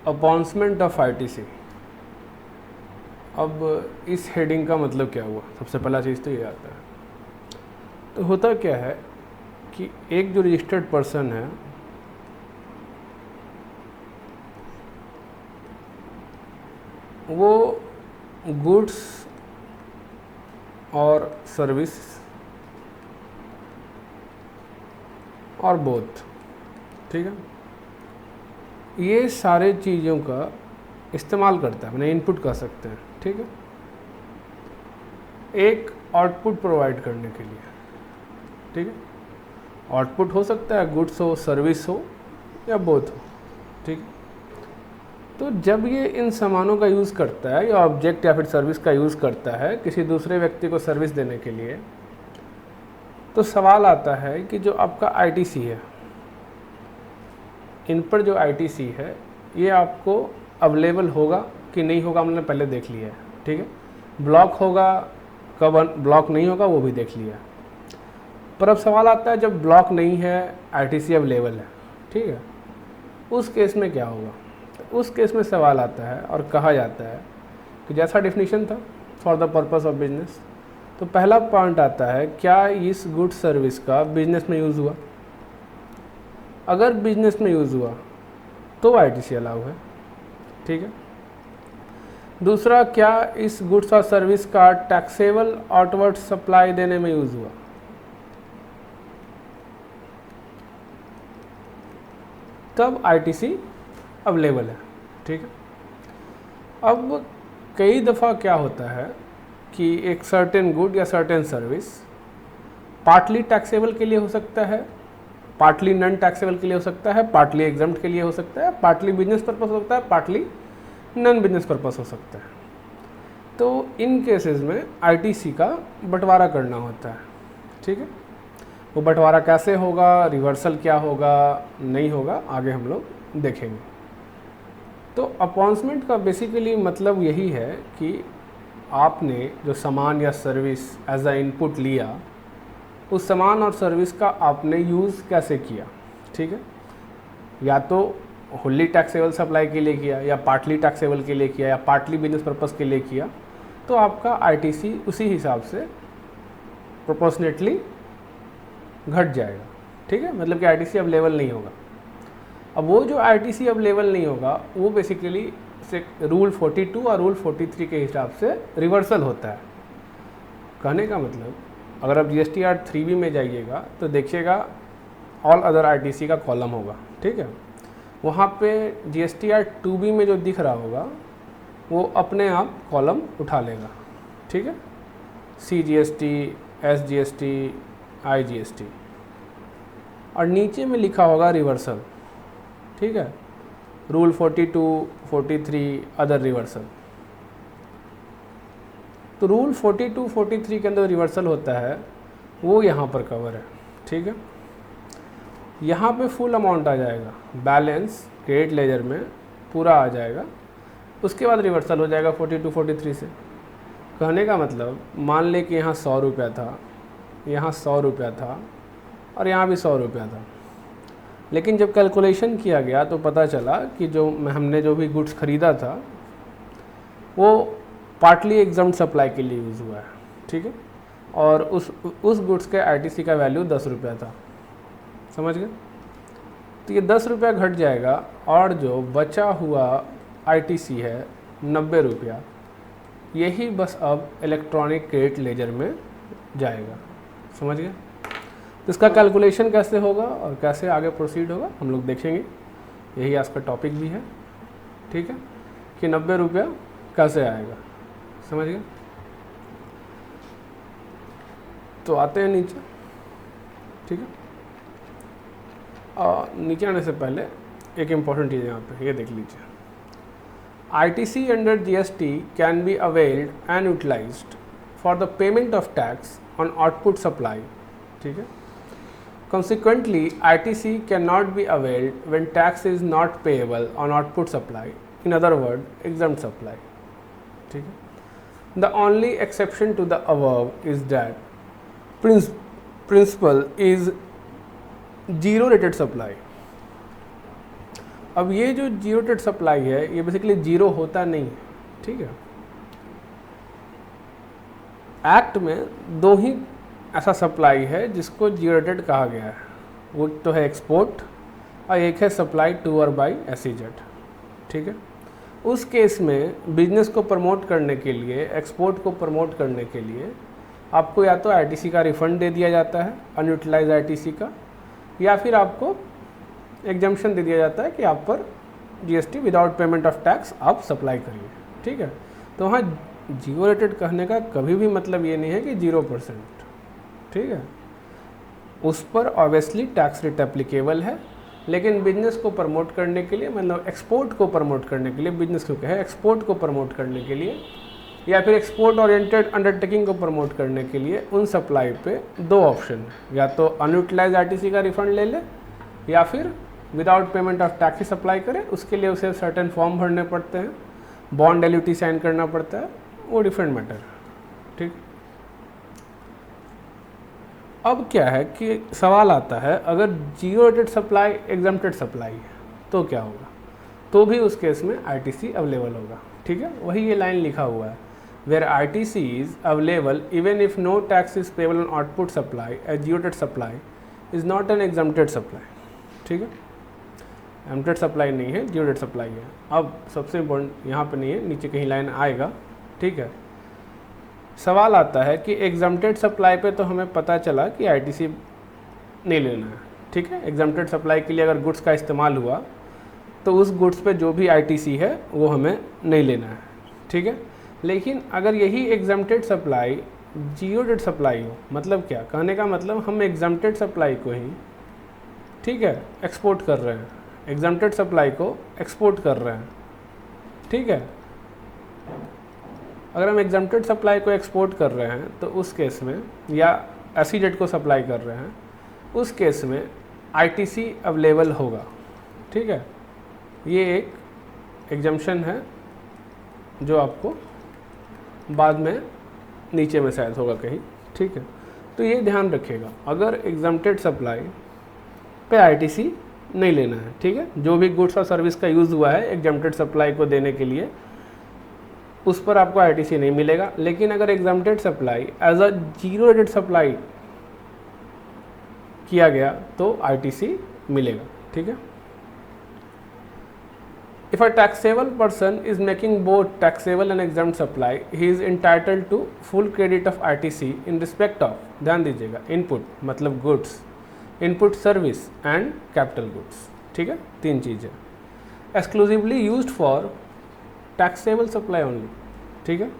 Appointment of ITC. अब इस heading का मतलब क्या हुआ, सबसे पहला चीज़ तो ये आता है। तो होता क्या है कि एक जो रजिस्टर्ड पर्सन है वो गुड्स और सर्विस और बोथ, ठीक है, ये सारे चीज़ों का इस्तेमाल करता है, मैंने इनपुट कह सकते हैं, ठीक है, एक आउटपुट प्रोवाइड करने के लिए, ठीक है। आउटपुट हो सकता है गुड्स हो, सर्विस हो या बोथ हो, ठीक है। तो जब ये इन सामानों का यूज़ करता है या ऑब्जेक्ट या फिर सर्विस का यूज़ करता है किसी दूसरे व्यक्ति को सर्विस देने के लिए, तो सवाल आता है कि जो आपका आईटीसी है, इन पर जो आईटीसी है ये आपको अवेलेबल होगा कि नहीं होगा, हमने पहले देख लिया है, ठीक है। ब्लॉक होगा, कब ब्लॉक नहीं होगा वो भी देख लिया। पर अब सवाल आता है जब ब्लॉक नहीं है, आईटीसी अवेलेबल है, ठीक है, उस केस में क्या होगा। उस केस में सवाल आता है और कहा जाता है कि जैसा डिफिनीशन था for the purpose of business, तो पहला पॉइंट आता है क्या इस गुड सर्विस का बिजनेस में यूज़ हुआ। अगर बिजनेस में यूज़ हुआ तो आईटीसी अलाउ है, ठीक है। दूसरा, क्या इस गुड्स और सर्विस का टैक्सेबल आउटवर्ड सप्लाई देने में यूज़ हुआ। तब आईटीसी अवेलेबल है, ठीक है। अब कई दफ़ा क्या होता है कि एक सर्टेन गुड या सर्टेन सर्विस पार्टली टैक्सेबल के लिए हो सकता है, पार्टली नॉन टैक्सेबल के लिए हो सकता है, पार्टली एग्जम्प्ट के लिए हो सकता है, पार्टली बिजनेस पर्पस हो सकता है, पार्टली नॉन बिजनेस पर्पस हो सकता है। तो इन केसेस में आईटीसी का बंटवारा करना होता है, ठीक है। वो बंटवारा कैसे होगा, रिवर्सल क्या होगा, नहीं होगा, आगे हम लोग देखेंगे। तो अपॉइंटमेंट का बेसिकली मतलब यही है कि आपने जो सामान या सर्विस एज अ इनपुट लिया, उस सामान और सर्विस का आपने यूज़ कैसे किया, ठीक है। या तो होली टैक्सेबल सप्लाई के लिए किया, या पार्टली टैक्सेबल के लिए किया, या पार्टली बिजनेस पर्पस के लिए किया, तो आपका आईटीसी उसी हिसाब से प्रोपोर्शनेटली घट जाएगा, ठीक है। मतलब कि आईटीसी अवेलेबल नहीं होगा। अब वो जो आईटीसी अवेलेबल नहीं होगा वो बेसिकली से रूल 42 और रूल 43 के हिसाब से रिवर्सल होता है। कहने का मतलब अगर आप जीएसटीआर 3B में जाइएगा तो देखिएगा ऑल अदर आईटीसी का कॉलम होगा, ठीक है। वहाँ पे जीएसटीआर 2B में जो दिख रहा होगा वो अपने आप कॉलम उठा लेगा, ठीक है। CGST, SGST, IGST, और नीचे में लिखा होगा रिवर्सल, ठीक है। Rule 42, 43 other reversal. तो रूल 42, 43 के अंदर रिवर्सल होता है वो यहाँ पर कवर है, ठीक है। यहाँ पे फुल अमाउंट आ जाएगा, बैलेंस क्रेडिट लेजर में पूरा आ जाएगा, उसके बाद रिवर्सल हो जाएगा 42, 43 से। कहने का मतलब मान ले कि यहाँ 100 रुपया था, यहाँ 100 रुपया था और यहाँ भी 100 रुपया था, लेकिन जब कैलकुलेशन किया गया तो पता चला कि जो हमने जो भी गुड्स ख़रीदा था वो पार्टली एग्जम्प्ट सप्लाई के लिए यूज़ हुआ है, ठीक है। और उस गुड्स के आईटीसी का वैल्यू 10 रुपया था, समझ गए। तो ये 10 रुपया घट जाएगा और जो बचा हुआ आईटीसी है 90 रुपया, यही बस अब इलेक्ट्रॉनिक क्रेडिट लेजर में जाएगा, समझ गए। तो इसका कैलकुलेशन कैसे होगा और कैसे आगे प्रोसीड होगा हम लोग देखेंगे, यही आज का टॉपिक भी है, ठीक है, कि 90 रुपया कैसे आएगा, समझ गए। तो आते हैं नीचे, ठीक है। और नीचे आने से पहले एक इम्पॉर्टेंट चीज़ यहाँ पे ये देख लीजिए, ITC under GST can be availed and utilised for the payment of tax on output supply, ठीक है। Consequently, ITC cannot be availed when tax is not payable on output supply. In other words, exempt supply. ठीक है. The only exception to the above is that principle is zero rated supply. अब ये जो zero rated supply है ये basically zero होता नहीं है, ठीक है। एक्ट में दो ही ऐसा सप्लाई है जिसको जीरो रेटेड कहा गया है, वो तो है एक्सपोर्ट और एक है सप्लाई टू और बाई एसईजेड, ठीक है। उस केस में बिजनेस को प्रमोट करने के लिए, एक्सपोर्ट को प्रमोट करने के लिए आपको या तो आईटीसी का रिफ़ंड दे दिया जाता है, अनयूटिलाइज आईटीसी का, या फिर आपको एग्जम्पशन दे दिया जाता है कि आप पर GST without payment of tax आप सप्लाई करिए, ठीक है। तो वहाँ जीरो रेटेड कहने का कभी भी मतलब ये नहीं है कि 0%, ठीक है। उस पर ऑब्वियसली टैक्स रेट एप्लीकेबल है, लेकिन बिजनेस को प्रमोट करने के लिए, मतलब एक्सपोर्ट को प्रमोट करने के लिए, बिजनेस को क्या है, एक्सपोर्ट को प्रमोट करने के लिए या फिर एक्सपोर्ट ओरिएंटेड अंडरटेकिंग को प्रमोट करने के लिए उन सप्लाई पे दो ऑप्शन है, या तो अनयूटिलाइज आईटीसी का रिफंड ले ले या फिर without payment of tax supply करे। उसके लिए उसे सर्टेन फॉर्म भरने पड़ते हैं, बॉन्ड एलयूटी साइन करना पड़ता है, वो डिफरेंट मैटर, ठीक। अब क्या है कि सवाल आता है, अगर zero rated supply exempted supply है तो क्या होगा, तो भी उस केस में आईटीसी अवेलेबल होगा, ठीक है। वही ये लाइन लिखा हुआ है, where ITC is available even if no tax is payable on output supply as zero rated supply is not an exempted supply, ठीक है। एग्जम्प्टेड सप्लाई नहीं है, जीरो रेटेड सप्लाई है। अब सबसे इम्पोर्टेंट यहाँ पे नहीं है, नीचे कहीं लाइन आएगा, ठीक है। सवाल आता है कि एग्जम्प्टेड सप्लाई पे तो हमें पता चला कि आईटीसी नहीं लेना है, ठीक है। एग्जम्प्टेड सप्लाई के लिए अगर गुड्स का इस्तेमाल हुआ तो उस गुड्स पे जो भी आईटीसी है वो हमें नहीं लेना है, ठीक है। लेकिन अगर यही exempted supply zero rated supply हो, मतलब क्या कहने का मतलब, हम एग्जम्प्टेड सप्लाई को ही, ठीक है, एक्सपोर्ट कर रहे हैं, एग्जम्प्टेड सप्लाई को एक्सपोर्ट कर रहे हैं, ठीक है। अगर हम एग्जम्प्टेड सप्लाई को एक्सपोर्ट कर रहे हैं तो उस केस में, या एसईजेड को सप्लाई कर रहे हैं, उस केस में आईटीसी अवेलेबल होगा, ठीक है। ये एक एग्जम्पशन है जो आपको बाद में नीचे में शायद होगा कहीं, ठीक है। तो ये ध्यान रखिएगा, अगर एग्जम्प्टेड सप्लाई पे आईटीसी नहीं लेना है, ठीक है। जो भी गुड्स और सर्विस का यूज़ हुआ है एग्जम्प्टेड सप्लाई को देने के लिए, उस पर आपको आईटीसी नहीं मिलेगा। लेकिन अगर exempted supply as a zero rated supply किया गया तो आईटीसी मिलेगा, ठीक है। If a taxable person is making both taxable and exempt supply, he is entitled to full credit of ITC in respect of, ध्यान दीजिएगा, इनपुट मतलब goods, input service and capital goods, ठीक है। तीन चीज़ें exclusively used for taxable supply only, ठीक है।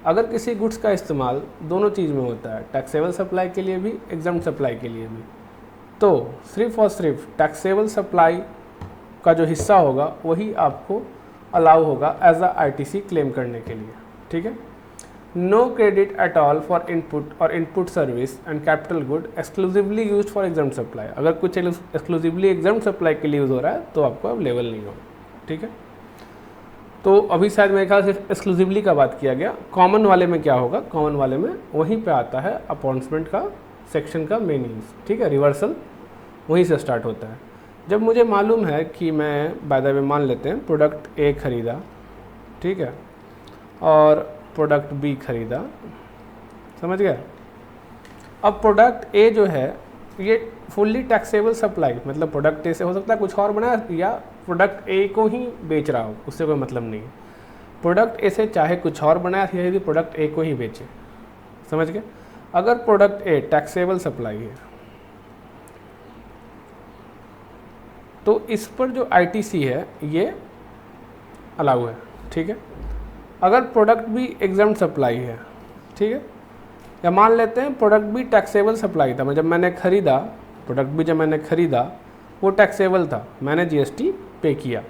अगर किसी गुड्स का इस्तेमाल दोनों चीज़ में होता है, टैक्सेबल सप्लाई के लिए भी, एग्जम्प्ट सप्लाई के लिए भी, तो सिर्फ और सिर्फ टैक्सेबल सप्लाई का जो हिस्सा होगा वही आपको अलाउ होगा एज अ आईटीसी क्लेम करने के लिए, ठीक है। No credit at all for input और input service and capital good exclusively used for exempt supply. अगर कुछ एक्सक्लूसिवली एग्जम्प्ट सप्लाई के लिए यूज़ हो रहा है तो आपको अवेलेबल नहीं होगा, ठीक है। तो अभी शायद मेरे ख्याल से एक्सक्लूसिवली का बात किया गया। कॉमन वाले में क्या होगा, कॉमन वाले में वहीं पे आता है अपॉइंटमेंट का सेक्शन का मेन यूज़, ठीक है। रिवर्सल वहीं से स्टार्ट होता है। जब मुझे मालूम है कि मैं, बाय द वे मान लेते हैं, प्रोडक्ट ए खरीदा, ठीक है, और प्रोडक्ट बी खरीदा, समझ गया। अब प्रोडक्ट ए जो है ये फुल्ली टैक्सेबल सप्लाई, मतलब प्रोडक्ट ए से हो सकता है कुछ और बनाया, या प्रोडक्ट ए को ही बेच रहा हो, उससे कोई मतलब नहीं है। प्रोडक्ट ए से चाहे कुछ और बनाया या यदि प्रोडक्ट ए को ही बेचे, समझ गए। अगर प्रोडक्ट ए टैक्सेबल सप्लाई है तो इस पर जो आईटीसी है ये अलाउ है, ठीक है। अगर प्रोडक्ट भी एग्जम्प्ट सप्लाई है, ठीक है, या मान लेते हैं प्रोडक्ट भी टैक्सेबल सप्लाई था, जब मैंने ख़रीदा प्रोडक्ट भी, जब मैंने ख़रीदा वो टैक्सेबल था, मैंने जीएसटी पे किया,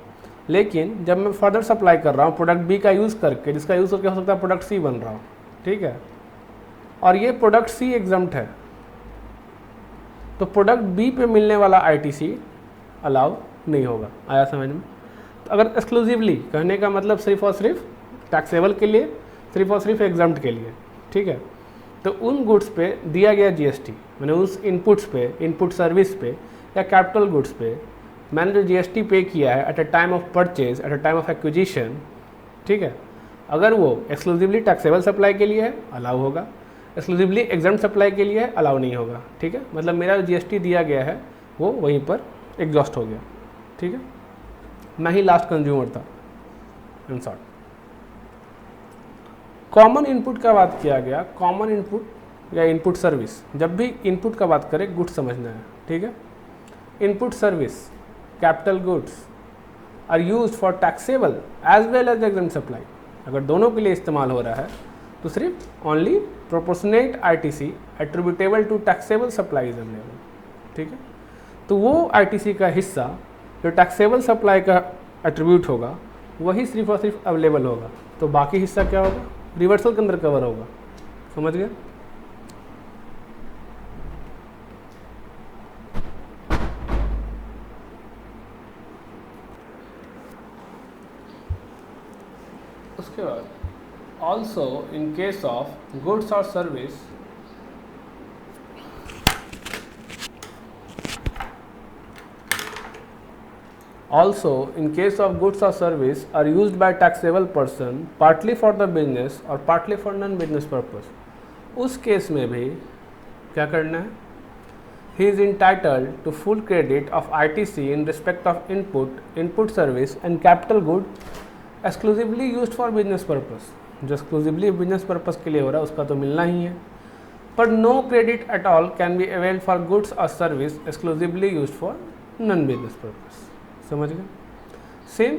लेकिन जब मैं फर्दर सप्लाई कर रहा हूँ प्रोडक्ट बी का यूज़ करके, जिसका यूज़ करके हो सकता है प्रोडक्ट सी बन रहा हो, ठीक है, और ये प्रोडक्ट सी एग्जम्प्ट है, तो प्रोडक्ट बी पे मिलने वाला आईटीसी अलाउ नहीं होगा। आया समझ में। तो अगर एक्सक्लूसिवली कहने का मतलब सिर्फ और सिर्फ टैक्सेबल के लिए, सिर्फ और सिर्फ एग्जम्प्ट के लिए, ठीक है, तो उन गुड्स पे दिया गया जीएसटी, मैंने उस इनपुट्स पे, इनपुट सर्विस पे या कैपिटल गुड्स पे मैंने जो जीएसटी पे किया है at a time of purchase, at a time of acquisition, ठीक है, अगर वो एक्सक्लूसिवली टैक्सेबल सप्लाई के लिए है अलाउ होगा, एक्सक्लूसिवली एग्जम्प्ट सप्लाई के लिए है अलाउ नहीं होगा। ठीक है, मतलब मेरा जो जीएसटी दिया गया है वो वहीं पर एग्जॉस्ट हो गया। ठीक है, मैं ही लास्ट कंज्यूमर था इन शॉर्ट। कॉमन इनपुट का बात किया गया। कॉमन इनपुट या इनपुट सर्विस, जब भी इनपुट का बात करें गुड्स समझना है। ठीक है, input service capital goods are used for taxable as well as exempt supply. अगर दोनों के लिए इस्तेमाल हो रहा है तो सिर्फ only proportionate ITC attributable to taxable supply is available. ठीक है, तो वो आईटीसी का हिस्सा जो टैक्सेबल सप्लाई का एट्रीब्यूट होगा वही सिर्फ और सिर्फ अवेलेबल होगा, तो बाकी हिस्सा क्या होगा, रिवर्सल के अंदर कवर होगा। समझ गए? उसके बाद also in case of goods और service Also, in case of goods or service are used by taxable person partly for the business or partly for non-business purpose, उस केस में भी क्या करना है, he is entitled to full credit of ITC in respect of input service and capital good exclusively used for business purpose। जो exclusively business purpose के लिए हो रहा है उसका तो मिलना ही है, पर no credit at all can be availed for goods or service exclusively used for non-business purpose। समझ गए? सेम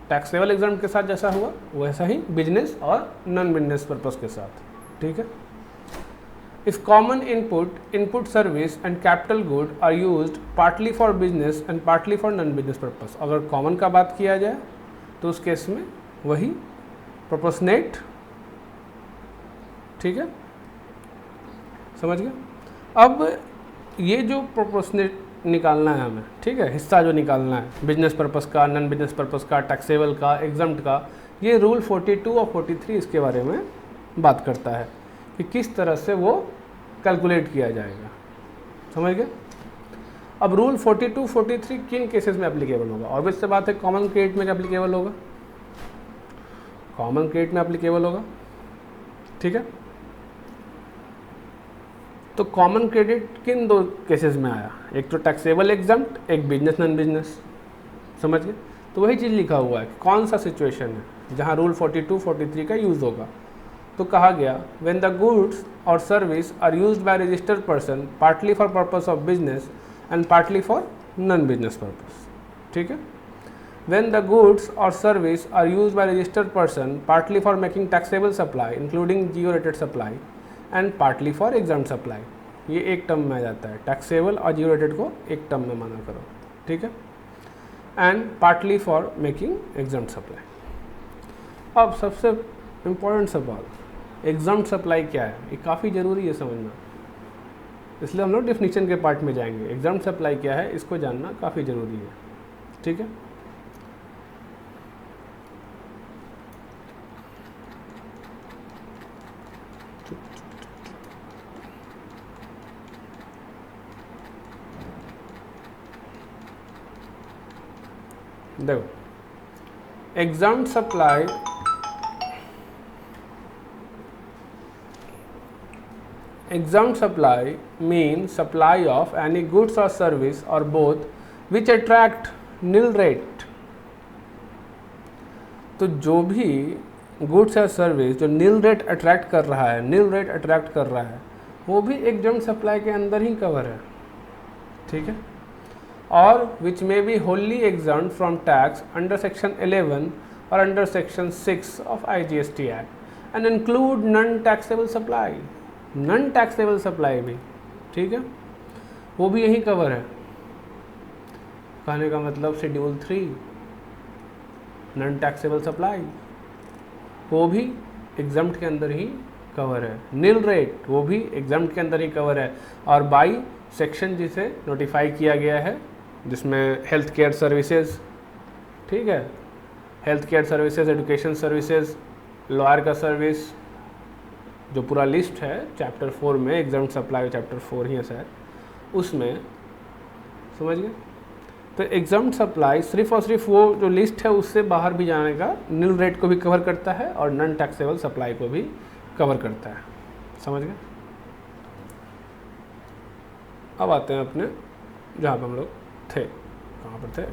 टैक्सेबल एग्जाम के साथ जैसा हुआ वैसा ही बिजनेस और नॉन बिजनेस पर्पस के साथ। ठीक है, if common input service and capital good are used partly for business and partly for non business purpose, अगर कॉमन का बात किया जाए तो उस केस में वही प्रोपोर्शनेट। ठीक है, समझ गए? अब ये जो प्रोपोर्शनेट निकालना है हमें, ठीक है, हिस्सा जो निकालना है बिजनेस पर्पस का, नॉन बिजनेस पर्पस का, टैक्सेबल का, एग्जम्प्ट का, ये रूल 42 और 43 इसके बारे में बात करता है कि किस तरह से वो कैलकुलेट किया जाएगा। समझ गए? अब रूल 42, 43 किन केसेस में एप्लीकेबल होगा? ऑब्वियस से बात है कॉमन क्रेडिट में एप्लीकेबल होगा, कॉमन क्रेडिट में एप्लीकेबल होगा। ठीक है, तो कॉमन क्रेडिट किन दो केसेस में आया, एक तो टैक्सेबल एग्जम्प्ट, एक बिजनेस नॉन बिजनेस। समझ गए? तो वही चीज़ लिखा हुआ है कि कौन सा सिचुएशन है जहाँ रूल 42, 43 का यूज़ होगा। तो कहा गया व्हेन द गुड्स और service are used by registered person partly for purpose of business and partly for non business purpose. ठीक है, व्हेन द गुड्स और service are used by registered person partly for making taxable supply including zero rated supply and partly for exempt supply. ये एक term में आ जाता है, taxable और zero rated को एक टर्म में माना करो। ठीक है, and partly for making exempt supply. अब सबसे इम्पोर्टेंट सवाल, एग्जाम सप्लाई क्या है? ये काफ़ी ज़रूरी है समझना, इसलिए हम लोग डिफिनीशन के पार्ट में जाएंगे। एग्जाम सप्लाई क्या है इसको जानना काफ़ी ज़रूरी है। ठीक है, देखो exempt supply mean supply of any goods और सर्विस और both which attract nil rate. तो जो भी गुड्स या सर्विस जो नील रेट अट्रैक्ट कर रहा है, वो भी एग्जाम सप्लाई के अंदर ही कवर है। ठीक है, और which may be wholly exempt from tax under section 11 or under section 6 of IGST Act and include non-taxable supply। non-taxable supply भी, ठीक है, वो भी यही कवर है। कहने का मतलब शेड्यूल 3 non-taxable supply वो भी एग्जम्प्ट के अंदर ही कवर है। नील रेट वो भी एग्जम्प्ट के अंदर ही कवर है। और बाई सेक्शन जिसे नोटिफाई किया गया है जिसमें हेल्थ केयर सर्विसेज, ठीक है, health care services, education services, lawyer का सर्विस, जो पूरा लिस्ट है चैप्टर 4 में, एग्जाम सप्लाई चैप्टर 4 ही है शायद, उसमें समझ गए तो एग्जाम्ड सप्लाई सिर्फ और सिर्फ वो जो लिस्ट है उससे बाहर भी जाने का नील रेट को भी कवर करता है और नॉन टैक्सेबल सप्लाई को भी कवर करता है। समझ गए? अब आते हैं अपने जहाँ पे हम लोग थे, कहाँ पर थे?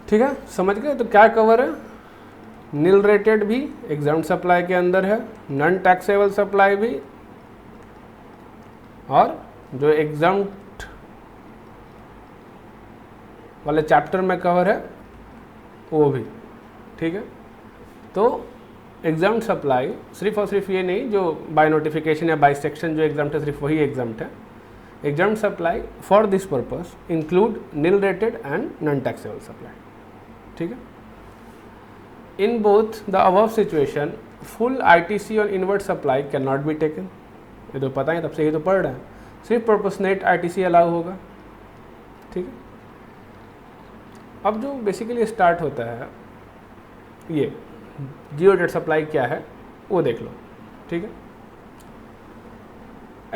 ठीक है, समझ गए? तो क्या कवर है? नील रेटेड भी एग्जाम्ड सप्लाई के अंदर है, नॉन टैक्सेबल सप्लाई भी, और जो एग्जाम्ड वाले चैप्टर में कवर है वो भी। ठीक है, तो एग्जाम्ड सप्लाई सिर्फ और सिर्फ ये नहीं जो बाय नोटिफिकेशन या बाय सेक्शन जो एग्जाम्ड है सिर्फ वही एग्जाम्ड है। Exempted supply for this purpose include nil rated and non taxable supply. ठीक है, in both the above situation full ITC और inward supply can not be taken. ये तो पता है, तब से ये तो पढ़ रहे हैं, सिर्फ प्रोपोर्शनेट ITC अलाउ होगा। ठीक है, अब जो बेसिकली स्टार्ट होता है ये जीरो रेट सप्लाई क्या है वो देख लो। ठीक है,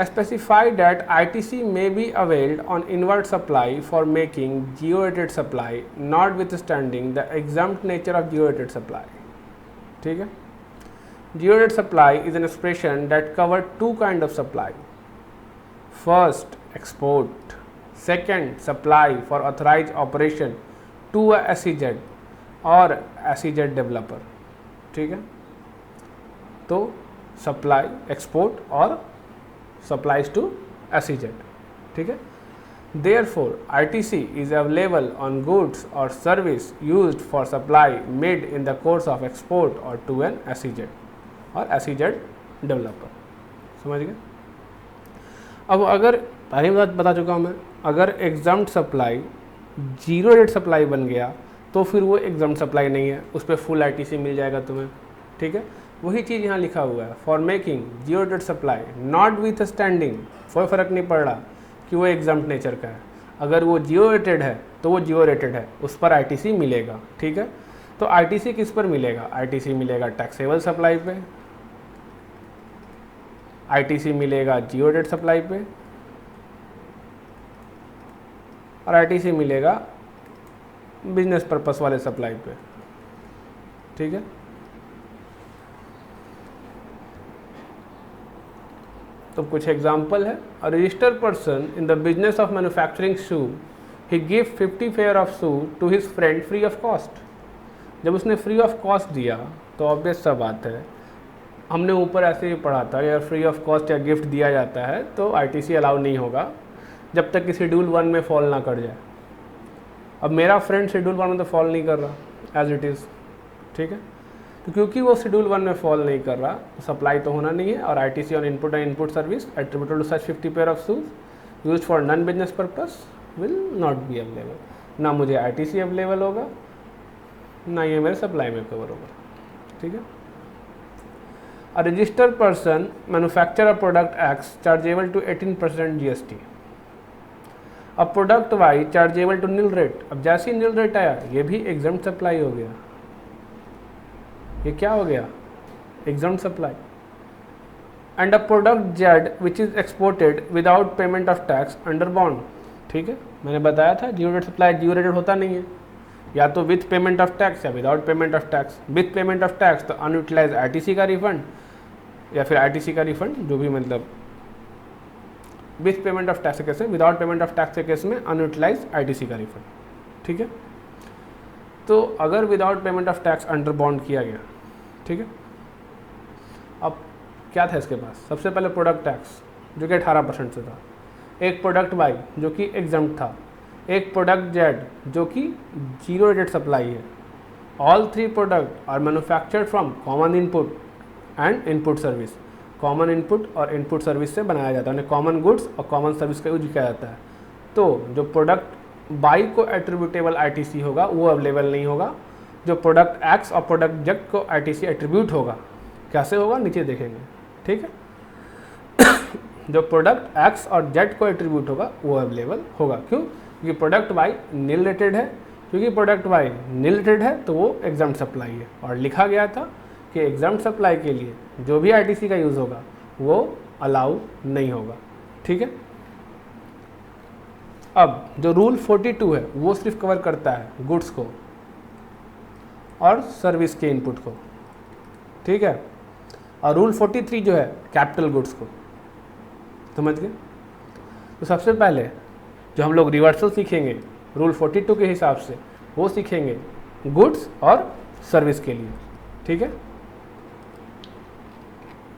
specify that ITC may be availed on invert supply for making zero-rated supply, notwithstanding the exempt nature of zero-rated supply. ठीक है, zero-rated supply is an expression that covers two kinds of supply. First, export. Second, supply for authorized operation to a SEZ और SEZ developer. ठीक है, तो supply, export और supplies to SEZ. ठीक है, therefore ITC is available on goods or service used for supply made in the course of export or to an SEZ और SEZ developer. समझ गए? अब अगर पहले बता चुका हूँ मैं, अगर examined supply zero rate supply बन गया तो फिर वो एग्जाम्ड सप्लाई नहीं है, उस पर फुल ITC मिल जाएगा तुम्हें। ठीक है, वही चीज़ यहाँ लिखा हुआ है, for making zero rate supply not with standing, कोई फ़र्क नहीं पड़ रहा कि वो एग्जाम्ड नेचर का है। अगर वो जीरो रेटेड है तो वो जीरो रेटेड है, उस पर ITC मिलेगा। ठीक है, तो ITC किस पर मिलेगा? ITC मिलेगा टैक्सेबल सप्लाई पे, ITC मिलेगा जीरो रेट सप्लाई पे, और ITC मिलेगा बिजनेस पर्पस वाले सप्लाई पे। ठीक है, तो कुछ एग्जाम्पल है। A registered person in the business of manufacturing shoe, he give 50 pair of shoe to his friend free of cost. जब उसने फ्री ऑफ कॉस्ट दिया तो ऑब्वियस सा बात है, हमने ऊपर ऐसे ही पढ़ा था यार, फ्री ऑफ कॉस्ट या गिफ्ट दिया जाता है तो ITC अलाउ नहीं होगा जब तक कि शेड्यूल 1 में फॉल ना कर जाए। अब मेरा फ्रेंड शेड्यूल 1 में तो फॉल नहीं कर रहा एज इट इज़। ठीक है, तो क्योंकि वो शेड्यूल 1 में फॉल नहीं कर रहा तो सप्लाई तो होना नहीं है, और ITC on input and input service attributed to such 50 pair of shoes used for non business purpose will not be available. ना मुझे ITC अवेलेबल होगा, ना ये मेरे सप्लाई में कवर होगा। ठीक है, a registered person manufacture a product X chargeable to 18% GST, a product Y chargeable to nil rate. अब जैसे ही नील रेट आया ये भी एग्जाम्ड सप्लाई हो गया, ये क्या हो गया? Examined supply. And a product Z which is exported without payment of tax under bond. ठीक है, मैंने बताया था zero rate supply zero rated होता नहीं है, या तो विथ पेमेंट ऑफ टैक्स या without payment of tax. With payment of tax तो अनयूटिलाइज ITC का रिफंड या फिर ITC का रिफंड, जो भी मतलब विथ पेमेंट ऑफ टैक्स के केस में, विदाउट पेमेंट ऑफ टैक्स के केस में अनयूटिलाइज ITC का रिफंड। ठीक है, तो अगर without payment of tax under bond किया गया, ठीक है, अब क्या था इसके पास? सबसे पहले प्रोडक्ट टैक्स जो कि 18% से था, एक प्रोडक्ट Y जो कि एग्जाम्प्ट था, एक प्रोडक्ट Z जो कि जीरो रेटेड सप्लाई है। All three product are manufactured from common input and input service. Common input और इनपुट सर्विस से बनाया जाता है, उन्हें कॉमन गुड्स और कॉमन सर्विस का यूज किया जाता है। तो जो प्रोडक्ट Y को एट्रीब्यूटेबल ITC होगा वो अवेलेबल नहीं होगा, जो प्रोडक्ट X और प्रोडक्ट Z को ITC एट्रीब्यूट होगा। कैसे होगा नीचे देखेंगे। ठीक है, जो प्रोडक्ट एक्स और जेड को एट्रीब्यूट होगा वो अवेलेबल होगा। क्यों? क्योंकि प्रोडक्ट वाई नील रेटेड है, क्योंकि प्रोडक्ट वाई नील रेटेड है तो वो एग्जाम्ड सप्लाई है। और लिखा गया था कि एग्जाम्ड सप्लाई के लिए जो भी आईटीसी का यूज़ होगा वो अलाउ नहीं होगा। ठीक है। अब जो रूल 42 है वो सिर्फ कवर करता है गुड्स को और सर्विस के इनपुट को। ठीक है। और रूल 43 जो है कैपिटल गुड्स को। समझ गए? तो सबसे पहले जो हम लोग रिवर्सल सीखेंगे रूल 42 के हिसाब से वो सीखेंगे गुड्स और सर्विस के लिए। ठीक है।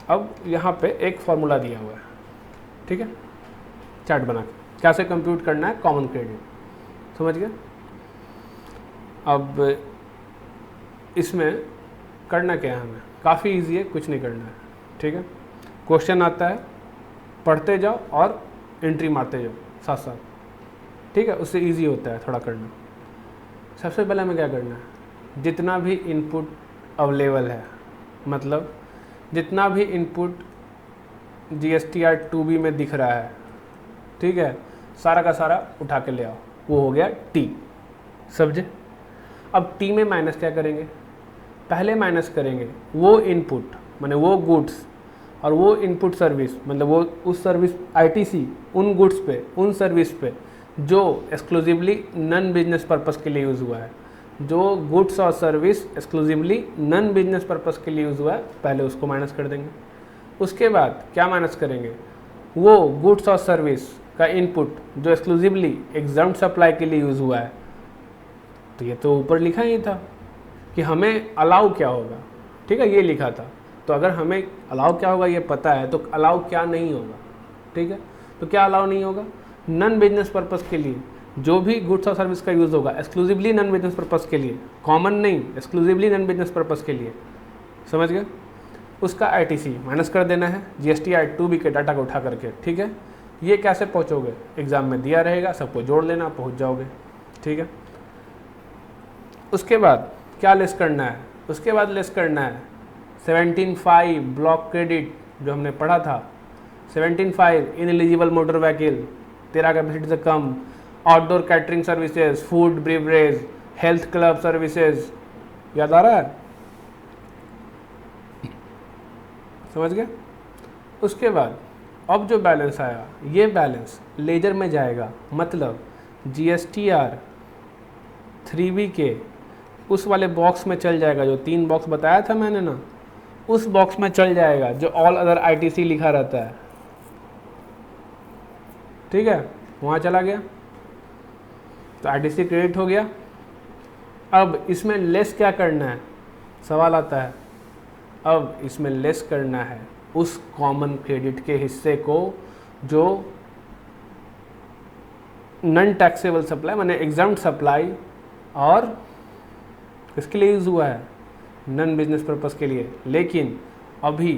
अब यहाँ पे एक फॉर्मूला दिया हुआ है। ठीक है, चार्ट बना के कैसे कंप्यूट करना है कॉमन क्रेडिट। समझ गए? अब इसमें करना क्या है हमें, काफ़ी इजी है, कुछ नहीं करना है। ठीक है। क्वेश्चन आता है, पढ़ते जाओ और एंट्री मारते जाओ साथ साथ। ठीक है, उससे इजी होता है थोड़ा करना। सबसे पहले हमें क्या करना है, जितना भी इनपुट अवेलेबल है, मतलब जितना भी इनपुट GSTR 2B में दिख रहा है, ठीक है, सारा का सारा उठा के ले आओ। वो हो गया T। समझे? अब T में माइनस क्या करेंगे, पहले माइनस करेंगे वो इनपुट माने वो गुड्स और वो इनपुट सर्विस, मतलब वो उस सर्विस ITC उन गुड्स पे उन सर्विस पे जो एक्सक्लूसिवली नन बिजनेस पर्पस के लिए यूज़ हुआ है। जो गुड्स और service exclusively non business purpose के लिए यूज़ हुआ है पहले उसको माइनस कर देंगे। उसके बाद क्या माइनस करेंगे, वो गुड्स और सर्विस का इनपुट जो एक्सक्लूसिवली एग्जाम्ड सप्लाई के लिए यूज़ हुआ है। तो ये तो ऊपर लिखा ही था कि हमें अलाउ क्या होगा। ठीक है, ये लिखा था। तो अगर हमें अलाउ क्या होगा ये पता है तो अलाउ क्या नहीं होगा। ठीक है, तो क्या अलाउ नहीं होगा, नन बिजनेस पर्पस के लिए जो भी गुड्स और सर्विस का यूज़ होगा एक्सक्लूसिवली नन बिजनेस पर्पस के लिए, कॉमन नहीं, एक्सक्लूसिवली नन बिजनेस पर्पस के लिए। समझ गए? उसका ITC माइनस कर देना है GSTR 2B के डाटा को उठा करके। ठीक है, ये कैसे पहुँचोगे, एग्ज़ाम में दिया रहेगा, सबको जोड़ लेना, पहुँच जाओगे। ठीक है। उसके बाद क्या लेस करना है, उसके बाद लेस करना है 17.5 ब्लॉक क्रेडिट जो हमने पढ़ा था। 17.5 इनएलिजिबल मोटर व्हीकल, तेरा कैपेसिटी से कम, outdoor catering services, food beverage, health club services. याद आ रहा है? समझ गए? उसके बाद अब जो बैलेंस आया ये बैलेंस लेजर में जाएगा, मतलब GSTR 3B के उस वाले बॉक्स में चल जाएगा जो 3 बॉक्स बताया था मैंने ना, उस बॉक्स में चल जाएगा जो ऑल अदर ITC लिखा रहता है। ठीक है, वहाँ चला गया तो ITC क्रेडिट हो गया। अब इसमें लेस क्या करना है, सवाल आता है। अब इसमें लेस करना है उस कॉमन क्रेडिट के हिस्से को जो नन टैक्सेबल सप्लाई माने एग्जाम्ड सप्लाई और किसके लिए यूज़ हुआ है, नन बिजनेस पर्पस के लिए। लेकिन अभी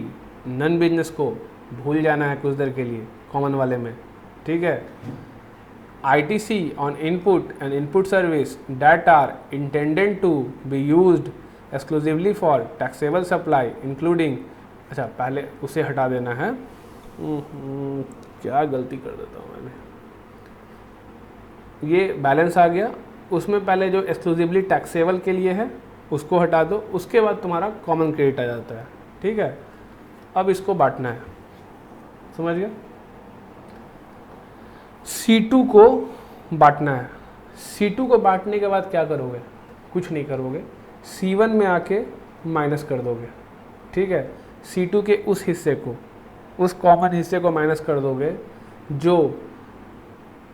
नन बिजनेस को भूल जाना है कुछ देर के लिए कॉमन वाले में। ठीक है। ITC on input and input service that are intended to be used exclusively for taxable supply including, अच्छा पहले उसे हटा देना है। क्या गलती कर देता हूँ मैं, ये बैलेंस आ गया, उसमें पहले जो एक्सक्लूसिवली टैक्सेबल के लिए है उसको हटा दो, उसके बाद तुम्हारा कॉमन क्रेडिट आ जाता है। ठीक है। अब इसको बांटना है, समझ गया? C2 को बांटना है। C2 को बांटने के बाद क्या करोगे, कुछ नहीं करोगे, C1 में आके माइनस कर दोगे। ठीक है, C2 के उस हिस्से को, उस कॉमन हिस्से को माइनस कर दोगे जो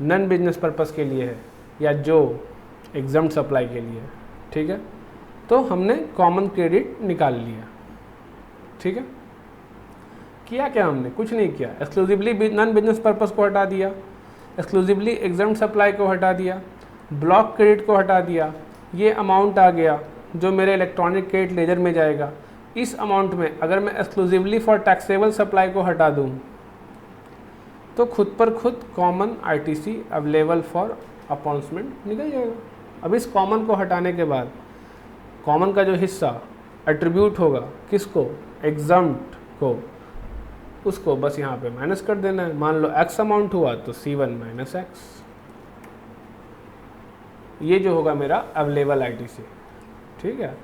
नन बिजनेस पर्पस के लिए है या जो एग्जाम्ड सप्लाई के लिए है। ठीक है, तो हमने कॉमन क्रेडिट निकाल लिया। ठीक है, किया क्या हमने, कुछ नहीं किया, एक्सक्लूसिवली नन बिजनेस पर्पस को हटा दिया, एक्सक्लूसिवली एग्जाम्ड सप्लाई को हटा दिया, ब्लॉक क्रेडिट को हटा दिया। ये अमाउंट आ गया जो मेरे इलेक्ट्रॉनिक क्रेडिट लेजर में जाएगा। इस अमाउंट में अगर मैं एक्सक्लूसिवली फॉर टैक्सेबल सप्लाई को हटा दूँ तो खुद पर खुद common ITC available for appointment निकल जाएगा। अब इस कॉमन को हटाने के बाद कॉमन का जो हिस्सा एट्रीब्यूट होगा किसको, एग्जाम्ड को, उसको बस यहाँ पे माइनस कर देना है। मान लो x अमाउंट हुआ तो C1 माइनस एक्स, ये जो होगा मेरा अवेलेबल ITC। ठीक है,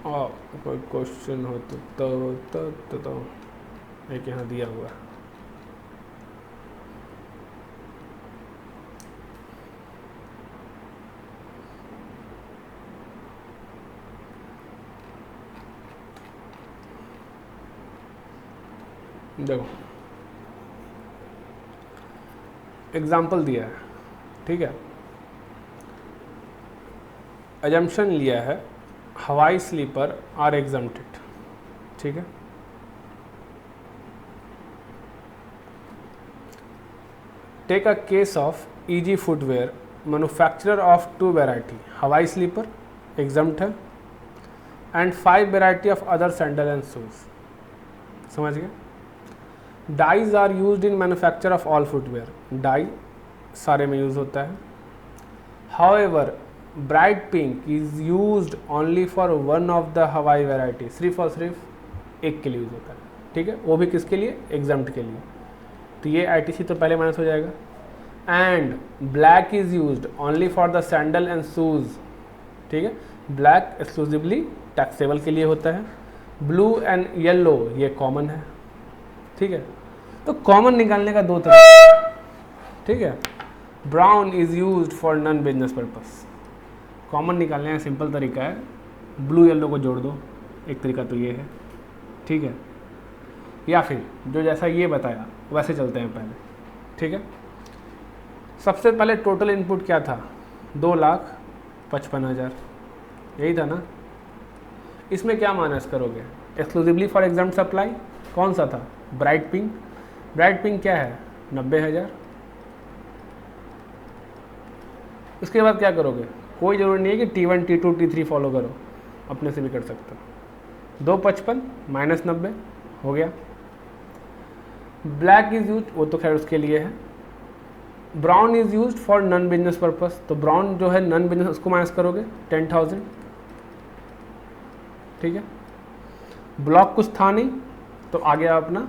और कोई क्वेश्चन हो तो एक यहाँ दिया हुआ है। देखो एग्जाम्पल दिया है, ठीक है, अजम्पशन लिया है हवाई स्लीपर आर एग्जम्प्टेड। ठीक है, take a case of easy footwear manufacturer of 2 variety, हवाई स्लीपर एग्जम्प्ट है and 5 variety of other sandal and shoes. समझ गए? Dies are used in manufacture of all footwear, die सारे में यूज होता है। However bright pink is used only for one of the हवाई variety, सिर्फ और सिर्फ एक के लिए यूज होता है। ठीक है, वो भी किसके लिए? एग्जम्प्ट के लिए। तो ये ITC तो पहले माइनस हो जाएगा। And black is used only for the sandal and shoes. ठीक है, ब्लैक एक्सक्लूसिवली टैक्सेबल के लिए होता है। ब्लू एंड येलो ये कॉमन है। ठीक है, तो कॉमन निकालने का 2 तरीका। ठीक है, brown is used for non business purpose, common निकालने का सिंपल तरीका है, ब्लू येलो को जोड़ दो, एक तरीका तो ये है। ठीक है, या फिर जो जैसा ये बताया वैसे चलते हैं पहले। ठीक है, सबसे पहले टोटल इनपुट क्या था? 2,55,000, यही था ना। इसमें क्या माइनस करोगे? एक्सक्लूसिवली फॉर एग्जाम्प्ट सप्लाई कौन सा था? Bright pink. ब्राइट पिंक क्या है? 90,000। उसके बाद क्या करोगे? कोई ज़रूरी नहीं है कि T1 T2 T3 फॉलो करो, अपने से भी कर सकते हो। 255 माइनस 90 हो गया। ब्लैक इज यूज, वो तो खैर उसके लिए है। Brown is use for non business purpose, तो ब्राउन जो है नॉन बिजनेस, उसको माइनस करोगे 10,000। ठीक है, ब्लॉक कुछ था नहीं तो आ गया अपना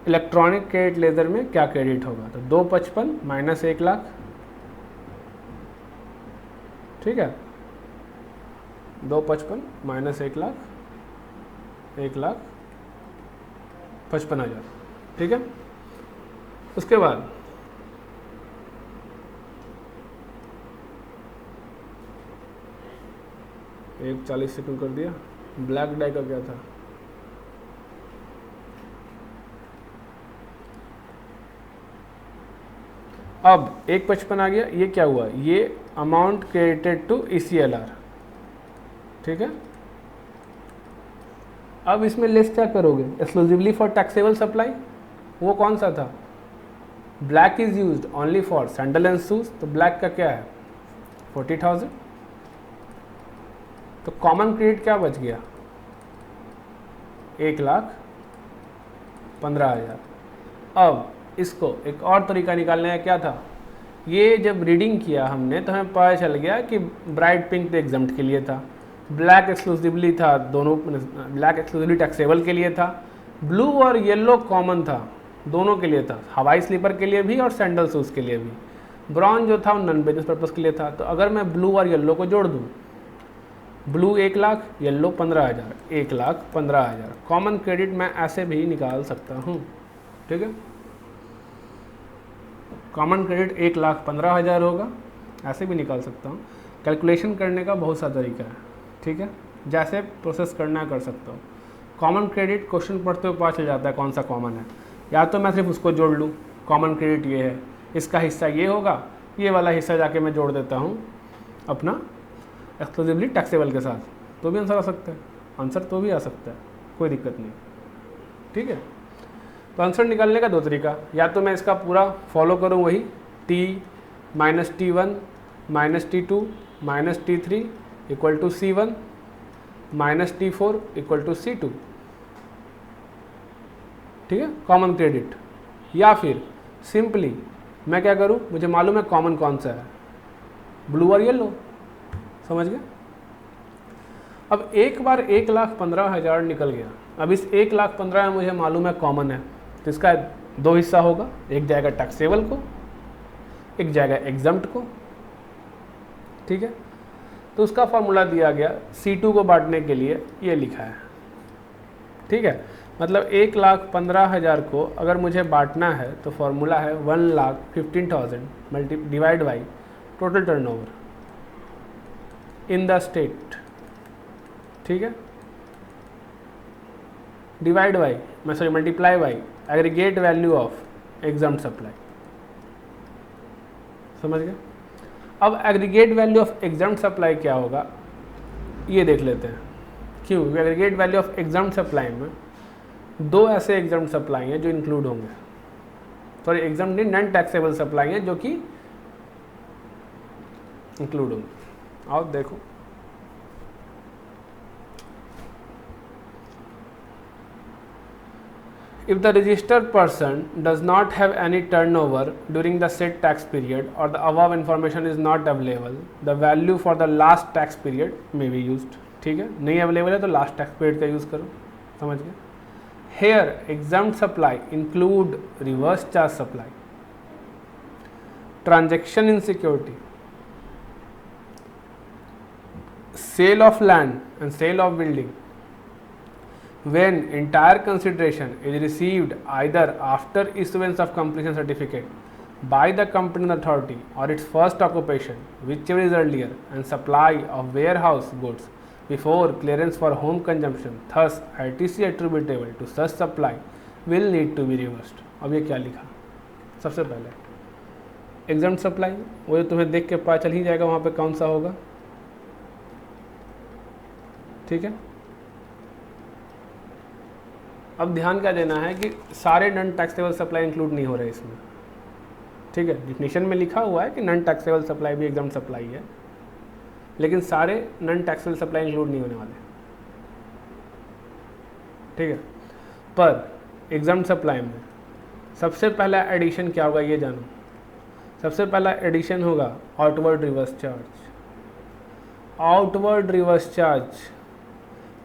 इलेक्ट्रॉनिक क्रेडिट लेजर में क्या क्रेडिट होगा, तो 255 माइनस 1 लाख। ठीक है, 255 माइनस 1 लाख, 1,55,000। ठीक है, उसके बाद एक 40 सेकंड कर दिया। ब्लैक डाई का क्या था? अब 1,55 आ गया, ये क्या हुआ? ये अमाउंट क्रेडिटेड टू ECLR। ठीक है, अब इसमें लेस क्या करोगे? एक्सक्लूसिवली फॉर टैक्सेबल सप्लाई, वो कौन सा था? Black is used only for sandal and shoes, तो ब्लैक का क्या है? 40,000। तो कॉमन क्रेडिट क्या बच गया? 1,15,000। अब इसको एक और तरीका निकालने का क्या था? ये जब रीडिंग किया हमने तो हमें पता चल गया कि ब्राइट पिंक तो एग्जम्प्ट के लिए था, ब्लैक एक्सक्लूसिवली था, दोनों ब्लैक एक्सक्लूसिवली टैक्सेबल के लिए था, ब्लू और येलो कॉमन था, दोनों के लिए था, हवाई स्लीपर के लिए भी और सैंडल शूज़ के लिए भी। ब्राउन जो था वो नॉन बिजनेस पर्पज़ के लिए था। तो अगर मैं ब्लू और येलो को जोड़ दूँ, blue 1 lakh, yellow 15,000, 1,15,000। Common credit मैं ऐसे भी निकाल सकता हूँ। ठीक है, कॉमन क्रेडिट 1,15,000 होगा, ऐसे भी निकाल सकता हूँ। कैलकुलेशन करने का बहुत सा तरीका है। ठीक है, जैसे प्रोसेस करना कर सकता हूँ। कॉमन क्रेडिट क्वेश्चन पढ़ते हुए पता चल जाता है कौन सा कॉमन है, या तो मैं सिर्फ उसको जोड़ लूँ, कॉमन क्रेडिट ये है, इसका हिस्सा ये होगा, ये वाला हिस्सा जाके मैं जोड़ देता हूँ अपना एक्सक्लूसिवली टैक्सेबल के साथ, तो भी आंसर आ सकता है। आंसर तो भी आ सकता है, कोई दिक्कत नहीं। ठीक है, तो आंसर निकालने का 2 तरीका, या तो मैं इसका पूरा फॉलो करूँ वही T minus T1 minus T2 minus T3 equal to C1 minus T4 equal to C2। ठीक है, कॉमन क्रेडिट। या फिर सिंपली मैं क्या करूँ, मुझे मालूम है कॉमन कौन सा है, ब्लू और येलो। समझ गए? अब एक बार 1,15,000 निकल गया, अब इस 1,15,000 में मुझे मालूम है कॉमन है, तो इसका दो हिस्सा होगा, एक जाएगा टैक्सेबल को, एक जाएगा एग्जम्प्ट को, ठीक है। तो उसका फॉर्मूला दिया गया C2 को बांटने के लिए, ये लिखा है, ठीक है। मतलब 1,15,000 को अगर मुझे बांटना है तो फॉर्मूला है 1,15,000 divide by total turnover in the state, ठीक है, divide by multiply by aggregate value of exempt supply. समझ गए। अब aggregate value of exempt supply क्या होगा ये देख लेते हैं। क्यों? Aggregate value of exempt supply में दो ऐसे एग्जम्प्ट सप्लाई हैं जो इंक्लूड होंगे, सॉरी एग्जम्प्ट नहीं, नॉन टैक्सेबल सप्लाई हैं जो कि इंक्लूड होंगे। आओ देखो, if the registered person does not have any turnover during the said tax period or the above information is not available, the value for the last tax period may be used। ठीक है, नहीं available है तो last tax period का use करो। समझ गए। Here exempt supply include reverse charge supply, transaction in security, sale of land and sale of building when entire consideration is received either after issuance of completion certificate by the competent authority or its first occupation, whichever is earlier, and supply of warehouse goods before clearance for home consumption, thus ITC attributable to such supply will need to be reversed। अब ये क्या लिखा? सबसे पहले exempt supply, वो जो तुम्हें देख के पता चल ही जाएगा वहाँ पे कौन सा होगा, ठीक है। अब ध्यान क्या देना है कि सारे नॉन टैक्सेबल सप्लाई इंक्लूड नहीं हो रहे इसमें, ठीक है। डिफिनेशन में लिखा हुआ है कि नॉन टैक्सेबल सप्लाई भी एग्जम्प्ट सप्लाई है, लेकिन सारे नॉन टैक्सेबल सप्लाई इंक्लूड नहीं होने वाले, ठीक है। पर एग्जम्प्ट सप्लाई में सबसे पहला एडिशन क्या होगा ये जानो। सबसे पहला एडिशन होगा outward reverse charge. Outward reverse charge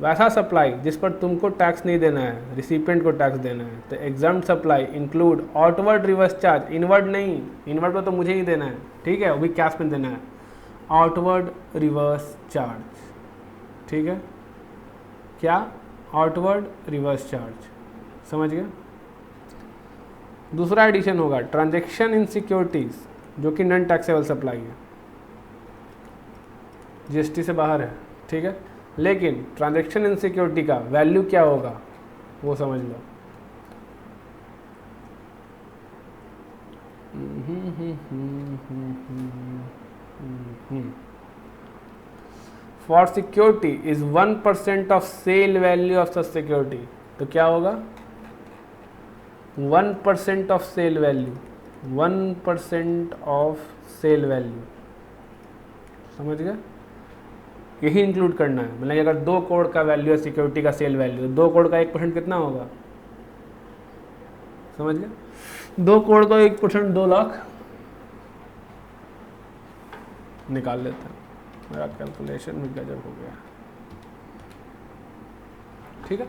वैसा सप्लाई जिस पर तुमको टैक्स नहीं देना है, रिसिपिएंट को टैक्स देना है। तो exempt supply include outward reverse charge, inward नहीं, इनवर्ड पर तो मुझे ही देना है, ठीक है, वो भी कैश में देना है। आउटवर्ड रिवर्स चार्ज, ठीक है, क्या? Outward reverse charge. समझ गए। दूसरा एडिशन होगा ट्रांजेक्शन इन सिक्योरिटीज, जो कि नॉन टैक्सेबल सप्लाई है, जीएसटी से बाहर है, ठीक है। लेकिन ट्रांजैक्शन इन सिक्योरिटी का वैल्यू क्या होगा वो समझ लो। For security is 1% of sale value of such security, तो क्या होगा? 1% of sale value, 1% of sale value. समझ गए। यही इंक्लूड करना है। मतलब अगर 2 करोड़ का वैल्यू है सिक्योरिटी का सेल वैल्यू, 2 करोड़ का 1% कितना होगा? समझ गए। 2 करोड़ का 1% 2 लाख निकाल लेते हैं। मेरा कैलकुलेशन भी गजब हो गया, ठीक है।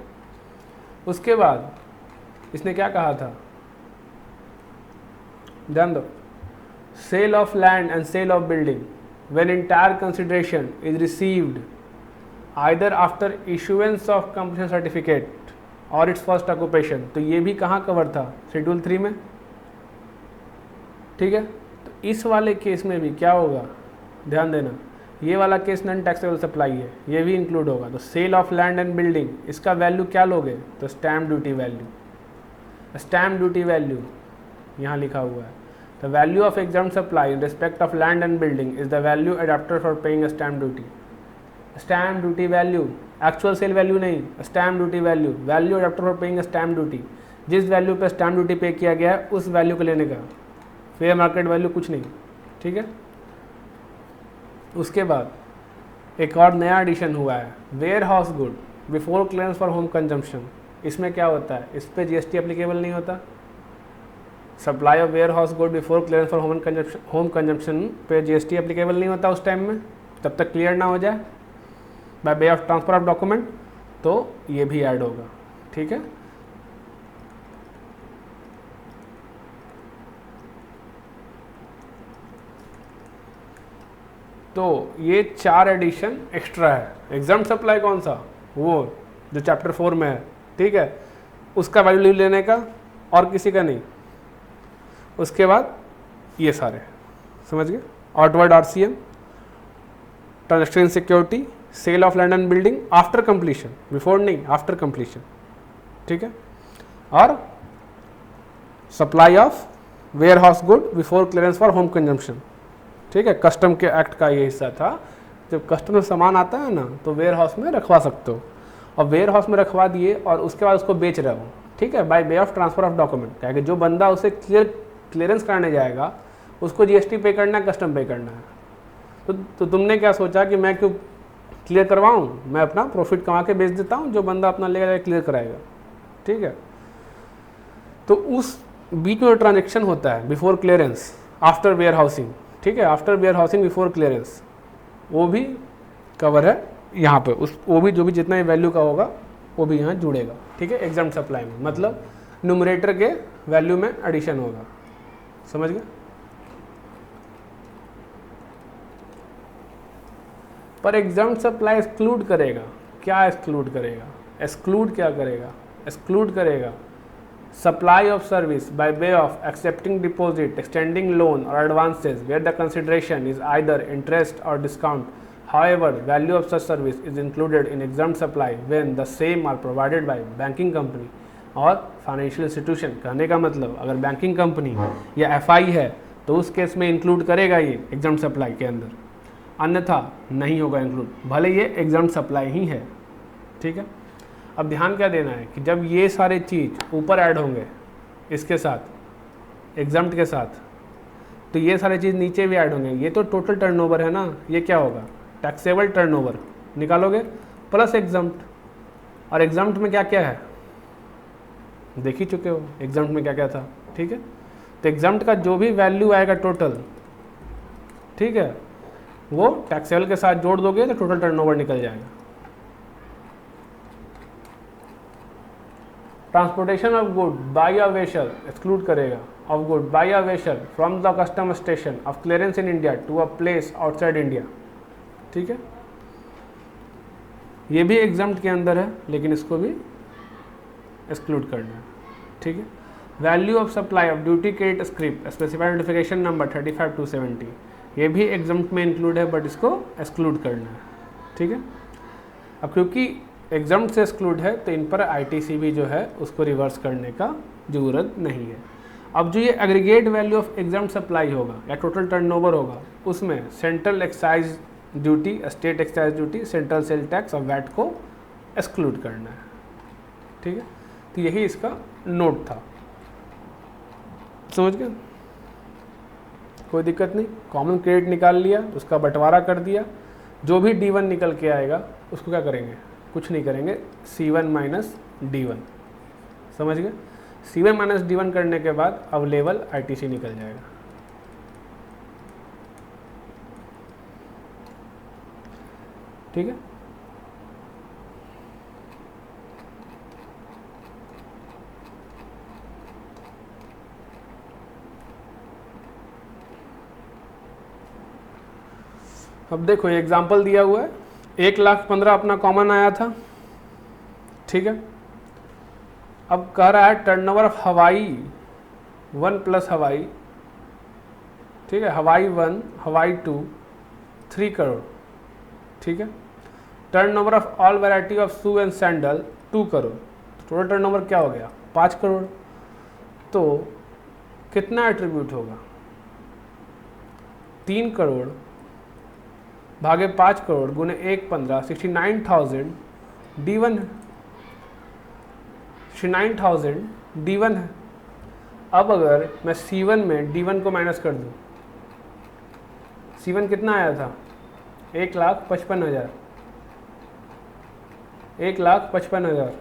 उसके बाद इसने क्या कहा था, ध्यान दो। Sale of land and sale of building when entire consideration is received either after issuance of completion certificate or its first occupation, तो ये भी कहाँ कवर था? शेड्यूल 3 में, ठीक है। तो इस वाले केस में भी क्या होगा, ध्यान देना, ये वाला केस नॉन टैक्सेबल सप्लाई है, ये भी इंक्लूड होगा। तो sale of land and building, इसका वैल्यू क्या लोगे? तो stamp duty value. Stamp duty value यहाँ लिखा हुआ है। The value of exempt supply in respect of land and building is the value adapted for paying a stamp duty. Stamp duty value, actual sale value नहीं, stamp duty value, value adapted for paying a stamp duty। जिस value पे stamp duty पे किया गया है उस value को लेने का, फेयर मार्केट वैल्यू कुछ नहीं, ठीक है। उसके बाद एक और नया एडिशन हुआ है, warehouse good before clearance for home consumption. इसमें क्या होता है, इस पर जीएसटी एप्लीकेबल नहीं होता। Supply of warehouse good before clearance for home consumption पे जीएसटी एप्लीकेबल नहीं होता उस टाइम में, तब तक क्लियर ना हो जाए। By way of transfer of document, तो ये भी ऐड होगा, ठीक है। तो ये 4 एडिशन एक्स्ट्रा है। एग्जाम्ड सप्लाई कौन सा, वो जो चैप्टर 4 में है, ठीक है, उसका वैल्यू लेने का और किसी का नहीं। उसके बाद ये सारे समझ गए, outward RCM, transaction security, sale of land and building after completion, before नहीं, आफ्टर कंप्लीशन, ठीक है, और supply of warehouse good before clearance for home consumption, ठीक है। कस्टम के एक्ट का ये हिस्सा था, जब कस्टम में सामान आता है ना तो वेयर हाउस में रखवा सकते हो, और वेयर हाउस में रखवा दिए और उसके बाद उसको बेच रहे हो, ठीक है, by way of transfer of document. क्या कि जो बंदा उसे क्लियरेंस कराने जाएगा उसको जीएसटी पे करना है, कस्टम पे करना है। तो तुमने क्या सोचा कि मैं क्यों क्लियर करवाऊँ, मैं अपना प्रॉफिट कमा के बेच देता हूँ, जो बंदा अपना लेगा क्लियर कराएगा, ठीक है। तो उस बीच में ट्रांजेक्शन होता है before clearance, after warehousing, ठीक है, after warehousing before clearance, वो भी कवर है यहाँ पे। उस वो भी जो भी जितना ही वैल्यू का होगा वो भी यहाँ जुड़ेगा, ठीक है, एग्जाम्ड सप्लाई में, मतलब न्यूमरेटर के वैल्यू में एडिशन होगा, समझ गए। पर एग्जाम्ड सप्लाई एक्सक्लूड करेगा, क्या एक्सक्लूड करेगा, एक्सक्लूड क्या करेगा, एक्सक्लूड करेगा supply of service by way of accepting deposit, extending loan or advances where the consideration is either interest or discount. However, value of such service is included in exempt supply when the same are provided by banking company और financial institution. कहने का मतलब अगर banking company या FI है तो उस case में इंक्लूड करेगा ये एग्जाम्ड सप्लाई के अंदर, अन्यथा नहीं होगा इंक्लूड, भले ये एग्जाम्ड सप्लाई ही है, ठीक है। अब ध्यान क्या देना है कि जब ये सारे चीज़ ऊपर ऐड होंगे इसके साथ, एग्जाम्प्ट के साथ, तो ये सारे चीज़ नीचे भी ऐड होंगे। ये तो टोटल टर्नओवर है ना, ये क्या होगा, टैक्सेबल टर्नओवर निकालोगे प्लस एग्जाम्प्ट, और एग्जाम्प्ट में क्या क्या है देख ही चुके हो, एग्जाम्प्ट में क्या क्या था, ठीक है। तो एग्जाम्प्ट का जो भी वैल्यू आएगा टोटल, ठीक है, वो टैक्सेबल के साथ जोड़ दोगे तो टोटल टर्नओवर निकल जाएगा। Transportation of good by a vessel exclude करेगा, of good by a vessel from the custom station of clearance in India to a place outside India, ठीक है, ये भी एग्जाम्प्ट के अंदर है लेकिन इसको भी एक्सक्लूड करना है, ठीक है। Value of supply of duty credit script specified notification number 35/270, ये भी एग्जाम्प्ट में इंक्लूड है बट इसको एक्सक्लूड करना है, ठीक है। अब क्योंकि एग्जाम्प्ट से एक्सक्लूड है तो इन पर आईटीसी भी जो है उसको रिवर्स करने का ज़रूरत नहीं है। अब जो ये aggregate value of exempt supply होगा या टोटल टर्नओवर होगा, उसमें central excise duty, state excise duty, central sale tax और वैट को एक्सक्लूड करना है, ठीक है। तो यही इसका नोट था, समझ गए, कोई दिक्कत नहीं। कॉमन क्रेडिट निकाल लिया, उसका बंटवारा कर दिया, जो भी D1 निकल के आएगा उसको क्या करेंगे, कुछ नहीं करेंगे, C1 माइनस D1, समझ गए। C1 माइनस D1 करने के बाद अवेलेबल ITC निकल जाएगा, ठीक है। अब देखो ये एग्जाम्पल दिया हुआ है, 1,15,000 अपना कॉमन आया था, ठीक है। अब कह रहा है टर्नओवर ऑफ हवाई 1 प्लस हवाई, ठीक है, हवाई 1, हवाई 2, 3 करोड़, ठीक है। Turnover of all variety of shoe and sandal 2 crore, total turnover क्या हो गया 5 करोड़। तो कितना एट्रीब्यूट होगा, 3 करोड़ भागे 5 करोड़ गुने 1 15, 69,000 D1 है, 69,000 D1 है। अब अगर मैं C1 में D1 को माइनस कर दूं, C1 कितना आया था 1,55,000, 1,55,000,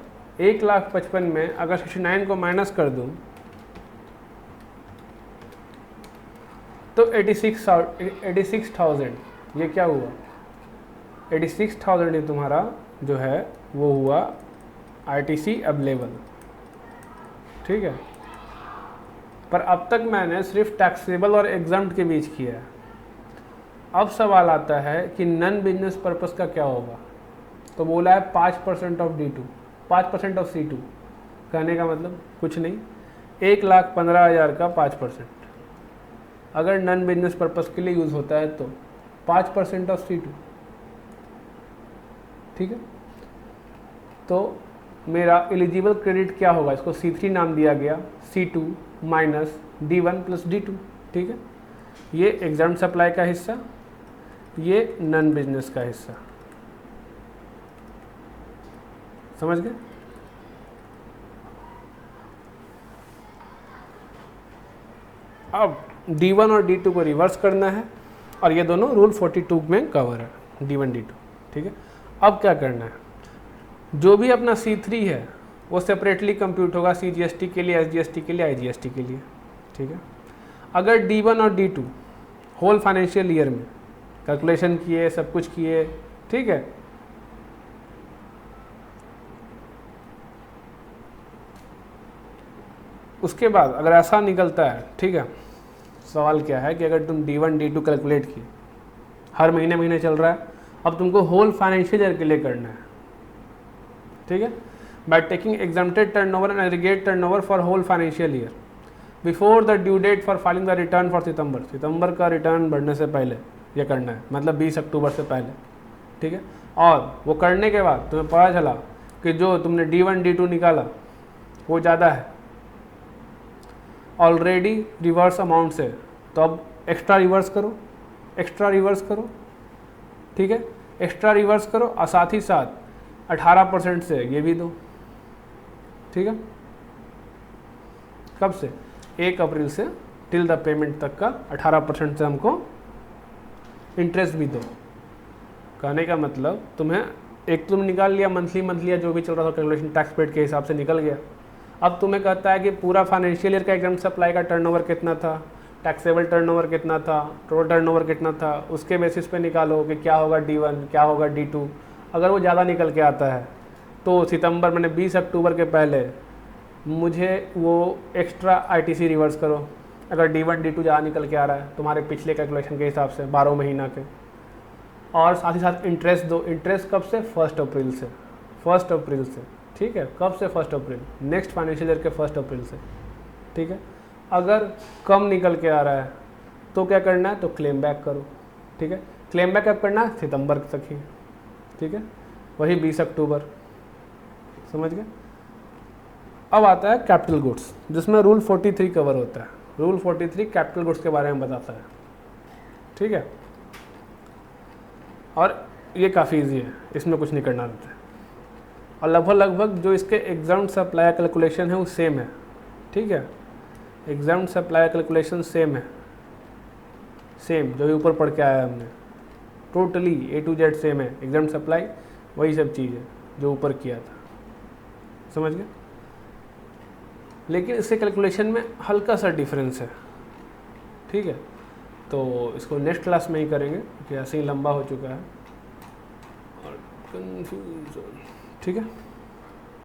1,55,000 में अगर 69 को माइनस कर दूं तो 86,000, ये क्या हुआ 86,000 ही तुम्हारा जो है वो हुआ आईटीसी अवेलेबल, ठीक है। पर अब तक मैंने सिर्फ टैक्सेबल और एग्जम्प्ट के बीच किया है। अब सवाल आता है कि नॉन बिजनेस पर्पस का क्या होगा। तो बोला है 5% ऑफ D2, 5% ऑफ C2। कहने का मतलब कुछ नहीं, 1,15,000 का 5%। अगर नॉन बिजनेस पर्पस के लिए यूज़ होता है तो 5% ऑफ C2, ठीक है। तो मेरा एलिजिबल क्रेडिट क्या होगा, इसको C3 नाम दिया गया, C2 minus D1 plus D2, ठीक है। ये एग्जाम सप्लाई का हिस्सा, ये नॉन बिजनेस का हिस्सा, समझ गए। अब D1 और D2 को रिवर्स करना है और ये दोनों रूल 42 में कवर है, D1 D2, ठीक है। अब क्या करना है, जो भी अपना C3 है वो सेपरेटली कंप्यूट होगा, CGST के लिए, SGST के लिए, IGST के लिए, ठीक है। अगर D1 और D2 होल फाइनेंशियल ईयर में कैलकुलेशन किए, सब कुछ किए, ठीक है, उसके बाद अगर ऐसा निकलता है, ठीक है, सवाल क्या है कि अगर तुम D1 D2 कैलकुलेट किए, हर महीने महीने चल रहा है, अब तुमको होल फाइनेंशियल ईयर के लिए करना है, ठीक है। By taking exempted turnover and aggregate turnover for whole financial year before the due date for filing the return for सितंबर का रिटर्न बढ़ने से पहले ये करना है, मतलब 20 अक्टूबर से पहले, ठीक है। और वो करने के बाद तुम्हें पता चला कि जो तुमने D1 D2 निकाला वो ज़्यादा है ऑलरेडी रिवर्स अमाउंट से, तो अब एक्स्ट्रा रिवर्स करो, एक्स्ट्रा रिवर्स करो, ठीक है, एक्स्ट्रा रिवर्स करो और साथ ही साथ 18% से ये भी दो, ठीक है। कब से, 1 अप्रैल से टिल द पेमेंट तक का 18% से हमको इंटरेस्ट भी दो। कहने का मतलब तुम्हें एक तुम निकाल लिया मंथली या जो भी चल रहा था कैलकुलेशन टैक्स पेड के हिसाब से निकल गया। अब तुम्हें कहता है कि पूरा फाइनेंशियल ईयर का एग्जाम सप्लाई का टर्नओवर कितना था, टैक्सेबल टर्नओवर कितना था, टोटल टर्नओवर कितना था, उसके बेसिस पे निकालो कि क्या होगा D1, क्या होगा D2। अगर वो ज़्यादा निकल के आता है तो सितंबर मैंने 20 अक्टूबर के पहले मुझे वो एक्स्ट्रा ITC रिवर्स करो। अगर D1 D2 ज़्यादा निकल के आ रहा है तुम्हारे पिछले कैलकुलेशन के हिसाब से 12 महीना के, और साथ ही साथ इंटरेस्ट दो। इंटरेस्ट कब से, 1 अप्रैल से, 1 अप्रैल से, ठीक है। कब से, 1 अप्रैल, नेक्स्ट फाइनेंशियल ईयर के 1 अप्रैल से, ठीक है। अगर कम निकल के आ रहा है तो क्या करना है, तो क्लेम बैक करो, ठीक है। क्लेम बैक कब करना है, सितंबर तक ही, ठीक है, वही 20 अक्टूबर, समझ गए। अब आता है कैपिटल गुड्स, जिसमें रूल 43 कवर होता है। रूल 43 कैपिटल गुड्स के बारे में बताता है, ठीक है। और ये काफ़ी इजी है, इसमें कुछ नहीं करना रहता है, और लगभग जो इसके एग्जाम सप्लाई कैलकुलेशन है वो सेम है, ठीक है। एग्जाम सप्लाई कैलकुलेशन सेम है, सेम जो भी ऊपर पढ़ के आया हमने, totally A to Z same है। एग्जाम सप्लाई वही सब चीज़ है जो ऊपर किया था, समझ गए। लेकिन इसके कैलकुलेशन में हल्का सा डिफरेंस है, ठीक है। तो इसको नेक्स्ट क्लास में ही करेंगे क्योंकि ऐसे ही लंबा हो चुका है और कन्फ्यूजन, ठीक है।